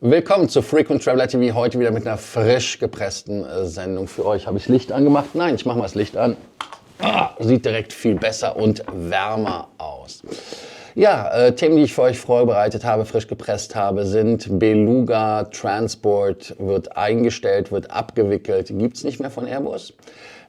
Willkommen zu Frequent Traveler TV, heute wieder mit einer frisch gepressten Sendung für euch. Habe ich das Licht angemacht? Nein, ich mache mal das Licht an. Sieht direkt viel besser und wärmer aus. Ja, Themen, die ich für euch vorbereitet habe, frisch gepresst habe, sind Beluga Transport wird eingestellt, wird abgewickelt, gibt es nicht mehr von Airbus.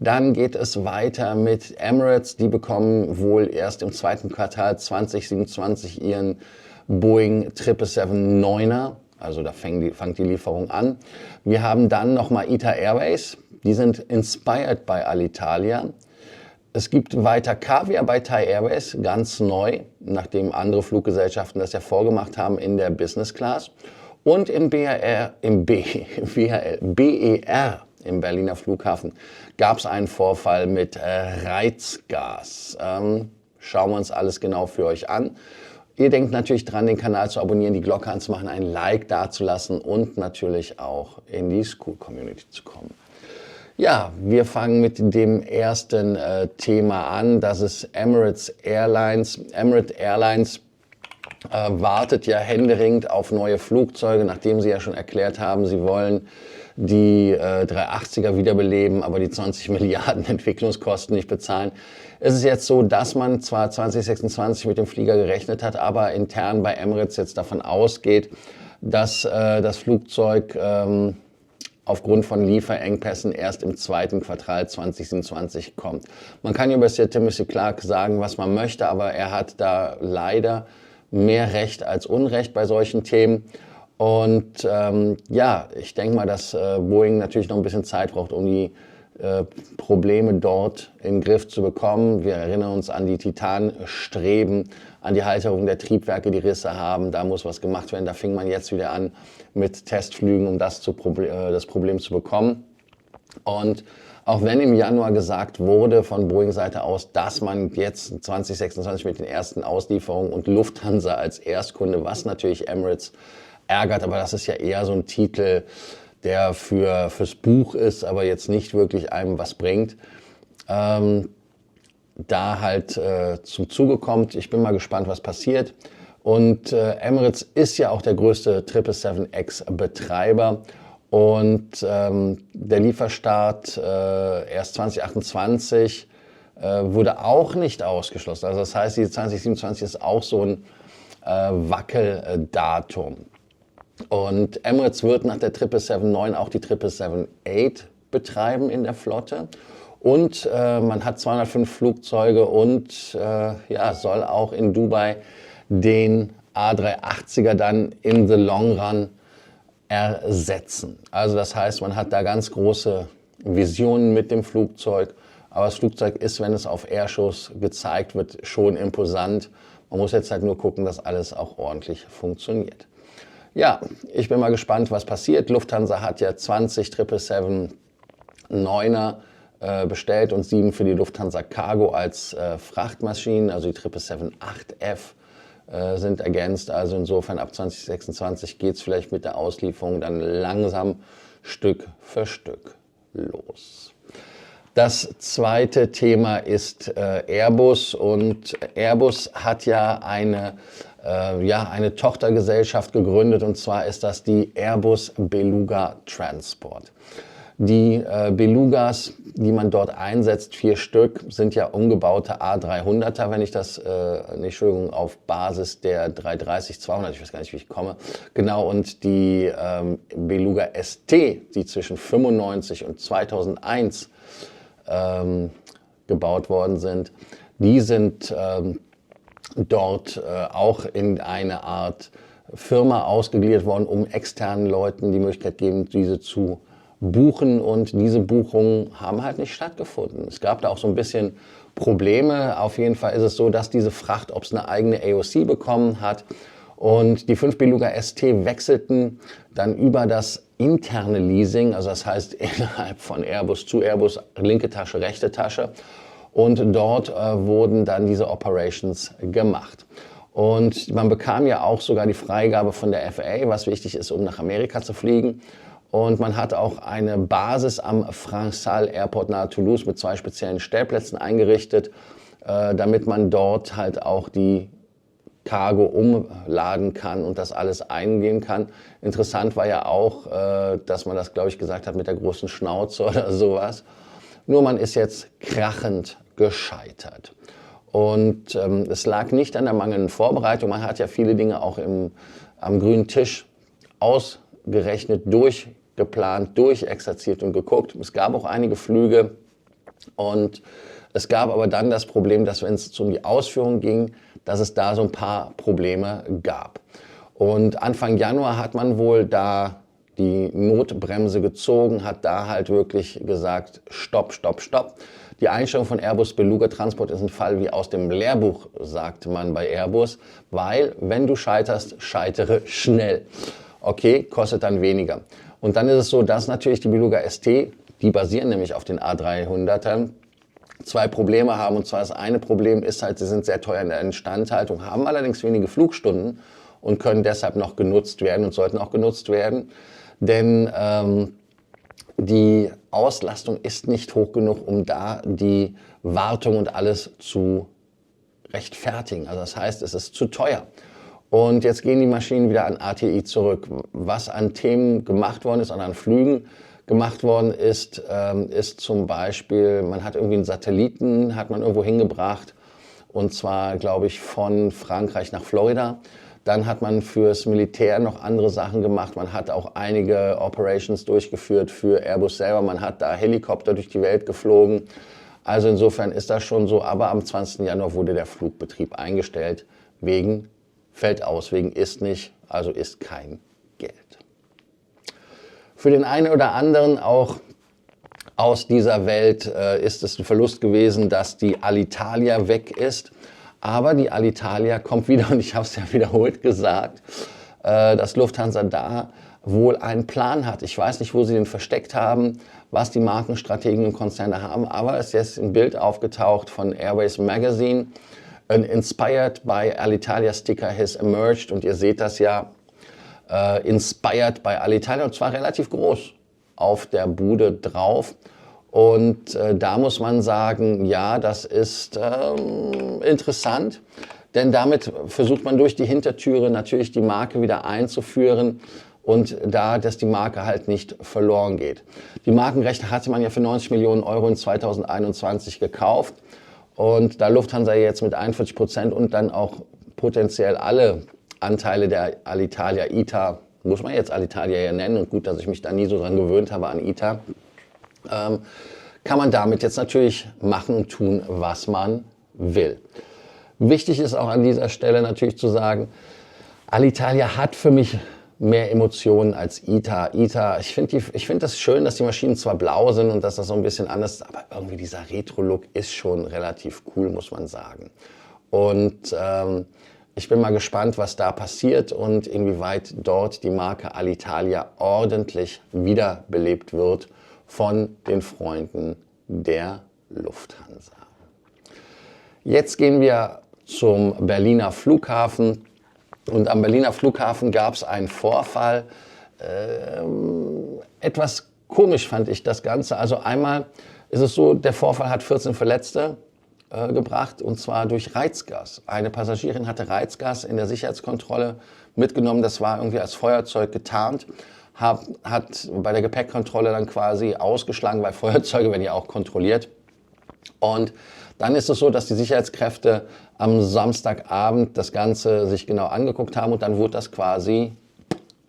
Dann geht es weiter mit Emirates, die bekommen wohl erst im zweiten Quartal 2027 ihren Boeing 777-9er. Also da fängt die Lieferung an. Wir haben dann nochmal ITA Airways. Die sind inspired bei Alitalia. Es gibt weiter Caviar bei Thai Airways, ganz neu, nachdem andere Fluggesellschaften das ja vorgemacht haben in der Business Class. Und im BER, im Berliner Flughafen, gab es einen Vorfall mit Reizgas. Schauen wir uns alles genau für euch an. Ihr denkt natürlich dran, den Kanal zu abonnieren, die Glocke anzumachen, ein Like dazulassen und natürlich auch in die Scoot-Community zu kommen. Ja, wir fangen mit dem ersten Thema an. Das ist Emirates Airlines. Emirates Airlines wartet ja händeringend auf neue Flugzeuge, nachdem sie ja schon erklärt haben, sie wollen die 380er wiederbeleben, aber die 20 Milliarden Entwicklungskosten nicht bezahlen. Es ist jetzt so, dass man zwar 2026 mit dem Flieger gerechnet hat, aber intern bei Emirates jetzt davon ausgeht, dass das Flugzeug aufgrund von Lieferengpässen erst im zweiten Quartal 2027 kommt. Man kann über Sir Timothy Clark sagen, was man möchte, aber er hat da leider mehr Recht als Unrecht bei solchen Themen. Und ja, ich denke mal, dass Boeing natürlich noch ein bisschen Zeit braucht, um die Probleme dort in den Griff zu bekommen. Wir erinnern uns an die Titanstreben, an die Halterung der Triebwerke, die Risse haben. Da muss was gemacht werden. Da fing man jetzt wieder an mit Testflügen, um das Problem zu bekommen. Und auch wenn im Januar gesagt wurde von Boeing-Seite aus, dass man jetzt 2026 mit den ersten Auslieferungen und Lufthansa als Erstkunde, was natürlich Emirates ärgert, aber das ist ja eher so ein Titel, der fürs Buch ist, aber jetzt nicht wirklich einem was bringt, da halt zum Zuge kommt. Ich bin mal gespannt, was passiert. Und Emirates ist ja auch der größte 777X-Betreiber und der Lieferstart erst 2028 wurde auch nicht ausgeschlossen. Also das heißt, die 2027 ist auch so ein Wackeldatum. Und Emirates wird nach der 777-9 auch die 777-8 betreiben in der Flotte. Und man hat 205 Flugzeuge und ja, soll auch in Dubai den A380er dann in the long run ersetzen. Also das heißt, man hat da ganz große Visionen mit dem Flugzeug. Aber das Flugzeug ist, wenn es auf Airshows gezeigt wird, schon imposant. Man muss jetzt halt nur gucken, dass alles auch ordentlich funktioniert. Ja, ich bin mal gespannt, was passiert. Lufthansa hat ja 20 777-9er bestellt und 7 für die Lufthansa Cargo als Frachtmaschinen, also die 777-8F sind ergänzt. Also insofern ab 2026 geht es vielleicht mit der Auslieferung dann langsam Stück für Stück los. Das zweite Thema ist Airbus und Airbus hat ja eine Tochtergesellschaft gegründet und zwar ist das die Airbus Beluga Transport. Die Belugas, die man dort einsetzt, 4 Stück, sind ja umgebaute A300er, wenn ich das, auf Basis der 330-200, ich weiß gar nicht, wie ich komme, genau, und die Beluga ST, die zwischen 95 und 2001 gebaut worden sind, die sind dort auch in eine Art Firma ausgegliedert worden, um externen Leuten die Möglichkeit geben, diese zu buchen. Und diese Buchungen haben halt nicht stattgefunden. Es gab da auch so ein bisschen Probleme. Auf jeden Fall ist es so, dass diese Fracht, ob es eine eigene AOC bekommen hat, und die 5 Beluga ST wechselten dann über das interne Leasing, also das heißt innerhalb von Airbus zu Airbus, linke Tasche, rechte Tasche. Und dort wurden dann diese Operations gemacht. Und man bekam ja auch sogar die Freigabe von der FAA, was wichtig ist, um nach Amerika zu fliegen. Und man hat auch eine Basis am Francais Airport nahe Toulouse mit 2 speziellen Stellplätzen eingerichtet, damit man dort halt auch die Cargo umladen kann und das alles eingehen kann. Interessant war ja auch, dass man das, glaube ich, gesagt hat mit der großen Schnauze oder sowas. Nur man ist jetzt krachend gescheitert. Und es lag nicht an der mangelnden Vorbereitung. Man hat ja viele Dinge auch am grünen Tisch ausgerechnet, durchgeplant, durchexerziert und geguckt. Es gab auch einige Flüge und es gab aber dann das Problem, dass wenn es um die Ausführung ging, dass es da so ein paar Probleme gab. Und Anfang Januar hat man wohl da die Notbremse gezogen, hat da halt wirklich gesagt, stopp, stopp, stopp. Die Einstellung von Airbus Beluga Transport ist ein Fall wie aus dem Lehrbuch, sagt man bei Airbus, weil wenn du scheiterst, scheitere schnell. Okay, kostet dann weniger. Und dann ist es so, dass natürlich die Beluga ST, die basieren nämlich auf den A300ern, zwei Probleme haben. Und zwar das eine Problem ist halt, sie sind sehr teuer in der Instandhaltung, haben allerdings wenige Flugstunden und können deshalb noch genutzt werden und sollten auch genutzt werden. Denn die Auslastung ist nicht hoch genug, um da die Wartung und alles zu rechtfertigen. Also das heißt, es ist zu teuer. Und jetzt gehen die Maschinen wieder an ATI zurück. Was an Themen gemacht worden ist, an Flügen gemacht worden ist, ist zum Beispiel, man hat irgendwie einen Satelliten, hat man irgendwo hingebracht, und zwar, glaube ich, von Frankreich nach Florida. Dann hat man fürs Militär noch andere Sachen gemacht. Man hat auch einige Operations durchgeführt für Airbus selber. Man hat da Helikopter durch die Welt geflogen. Also insofern ist das schon so. Aber am 20. Januar wurde der Flugbetrieb eingestellt. Fällt aus, wegen ist nicht, also ist kein Geld. Für den einen oder anderen auch aus dieser Welt ist es ein Verlust gewesen, dass die Alitalia weg ist. Aber die Alitalia kommt wieder, und ich habe es ja wiederholt gesagt, dass Lufthansa da wohl einen Plan hat. Ich weiß nicht, wo sie den versteckt haben, was die Markenstrategen und Konzerne haben, aber es ist jetzt ein Bild aufgetaucht von Airways Magazine. An inspired by Alitalia sticker has emerged, und ihr seht das ja, inspired by Alitalia, und zwar relativ groß auf der Bude drauf. Und da muss man sagen, ja, das ist interessant, denn damit versucht man durch die Hintertüre natürlich die Marke wieder einzuführen und da, dass die Marke halt nicht verloren geht. Die Markenrechte hatte man ja für 90 Millionen Euro in 2021 gekauft, und da Lufthansa jetzt mit 41% und dann auch potenziell alle Anteile der Alitalia ITA, muss man jetzt Alitalia ja nennen, und gut, dass ich mich da nie so dran gewöhnt habe an ITA, kann man damit jetzt natürlich machen und tun, was man will. Wichtig ist auch an dieser Stelle natürlich zu sagen, Alitalia hat für mich mehr Emotionen als ITA. Ich finde das schön, dass die Maschinen zwar blau sind und dass das so ein bisschen anders ist, aber irgendwie dieser Retro-Look ist schon relativ cool, muss man sagen. Und ich bin mal gespannt, was da passiert und inwieweit dort die Marke Alitalia ordentlich wiederbelebt wird von den Freunden der Lufthansa. Jetzt gehen wir zum Berliner Flughafen. Und am Berliner Flughafen gab es einen Vorfall. Etwas komisch fand ich das Ganze. Also einmal ist es so, der Vorfall hat 14 Verletzte gebracht, und zwar durch Reizgas. Eine Passagierin hatte Reizgas in der Sicherheitskontrolle mitgenommen. Das war irgendwie als Feuerzeug getarnt. Hat bei der Gepäckkontrolle dann quasi ausgeschlagen, weil Feuerzeuge werden ja auch kontrolliert. Und dann ist es so, dass die Sicherheitskräfte am Samstagabend das Ganze sich genau angeguckt haben, und dann wurde das quasi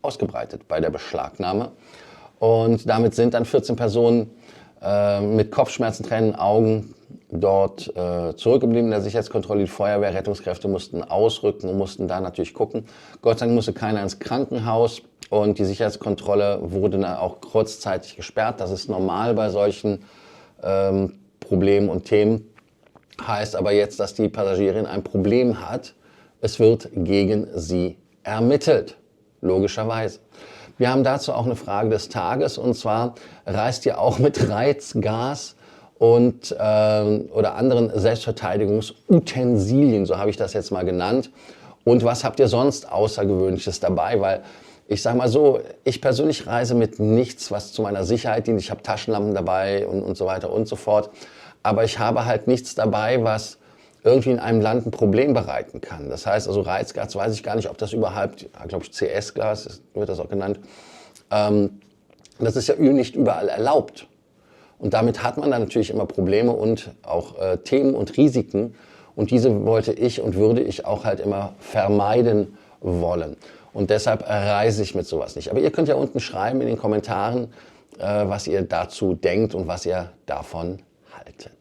ausgebreitet bei der Beschlagnahme. Und damit sind dann 14 Personen mit Kopfschmerzen, Tränen, Augen dort zurückgeblieben in der Sicherheitskontrolle. Die Feuerwehr, Rettungskräfte mussten ausrücken und mussten da natürlich gucken. Gott sei Dank musste keiner ins Krankenhaus, und die Sicherheitskontrolle wurde dann auch kurzzeitig gesperrt. Das ist normal bei solchen Problemen und Themen. Heißt aber jetzt, dass die Passagierin ein Problem hat. Es wird gegen sie ermittelt, logischerweise. Wir haben dazu auch eine Frage des Tages, und zwar reist ihr auch mit Reizgas und oder anderen Selbstverteidigungsutensilien, so habe ich das jetzt mal genannt. Und was habt ihr sonst Außergewöhnliches dabei? Weil ich sage mal so, ich persönlich reise mit nichts, was zu meiner Sicherheit dient. Ich habe Taschenlampen dabei und so weiter und so fort. Aber ich habe halt nichts dabei, was irgendwie in einem Land ein Problem bereiten kann. Das heißt also Reizgas, weiß ich gar nicht, ob das überhaupt, glaube ich, CS-Gas wird das auch genannt, das ist ja nicht überall erlaubt. Und damit hat man dann natürlich immer Probleme und auch Themen und Risiken. Und diese wollte ich und würde ich auch halt immer vermeiden wollen. Und deshalb reise ich mit sowas nicht. Aber ihr könnt ja unten schreiben in den Kommentaren, was ihr dazu denkt und was ihr davon haltet.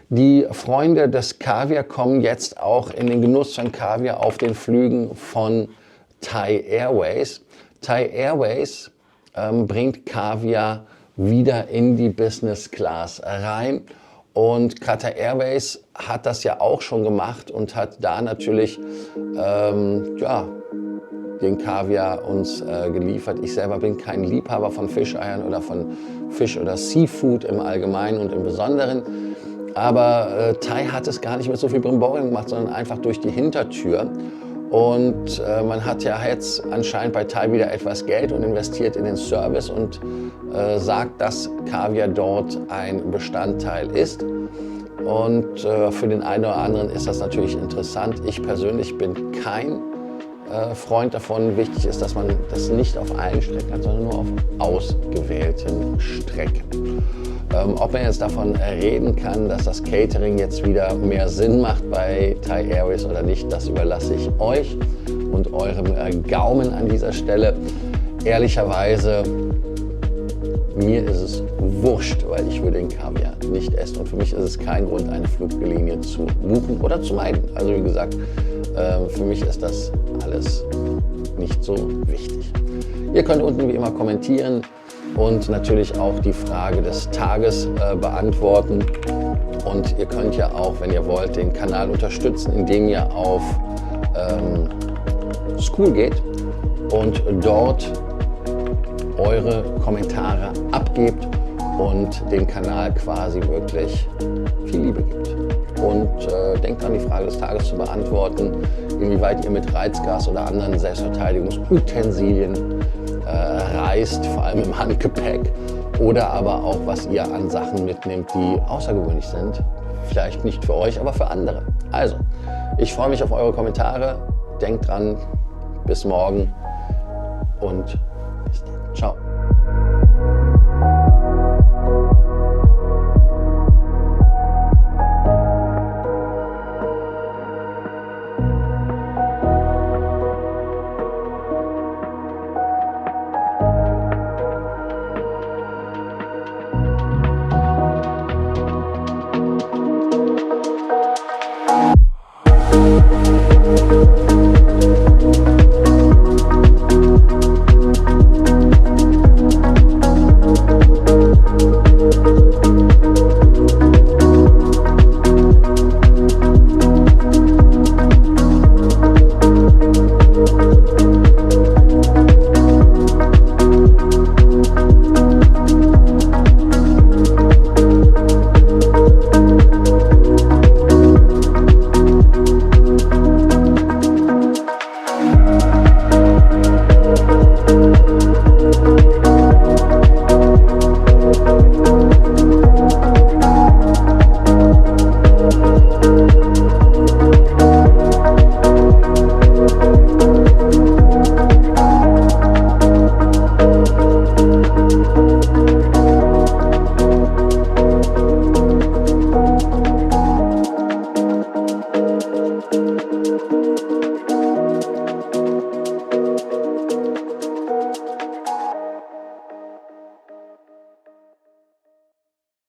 Die Freunde des Kaviar kommen jetzt auch in den Genuss von Kaviar auf den Flügen von Thai Airways. Thai Airways bringt Kaviar wieder in die Business Class rein. Und Qatar Airways hat das ja auch schon gemacht und hat da natürlich den Kaviar uns geliefert. Ich selber bin kein Liebhaber von Fischeiern oder von Fisch oder Seafood im Allgemeinen und im Besonderen. Aber Thai hat es gar nicht mit so viel Brimborium gemacht, sondern einfach durch die Hintertür. Und man hat ja jetzt anscheinend bei Thai wieder etwas Geld und investiert in den Service und sagt, dass Kaviar dort ein Bestandteil ist. Und für den einen oder anderen ist das natürlich interessant. Ich persönlich bin kein Freund davon. Wichtig ist, dass man das nicht auf allen Strecken hat, sondern nur auf ausgewählten Strecken. Ob man jetzt davon reden kann, dass das Catering jetzt wieder mehr Sinn macht bei Thai Airways oder nicht, das überlasse ich euch und eurem Gaumen an dieser Stelle. Ehrlicherweise, mir ist es wurscht, weil ich würde den Kaviar nicht essen. Und für mich ist es kein Grund, eine Fluglinie zu buchen oder zu meiden. Also wie gesagt, für mich ist das alles nicht so wichtig. Ihr könnt unten wie immer kommentieren und natürlich auch die Frage des Tages beantworten. Und ihr könnt ja auch, wenn ihr wollt, den Kanal unterstützen, indem ihr auf Skool geht und dort eure Kommentare abgebt und dem Kanal quasi wirklich viel Liebe gibt. Und denkt an die Frage des Tages zu beantworten, inwieweit ihr mit Reizgas oder anderen Selbstverteidigungsutensilien reist, vor allem im Handgepäck, oder aber auch, was ihr an Sachen mitnehmt, die außergewöhnlich sind. Vielleicht nicht für euch, aber für andere. Also, ich freue mich auf eure Kommentare. Denkt dran, bis morgen und bis dann. Ciao.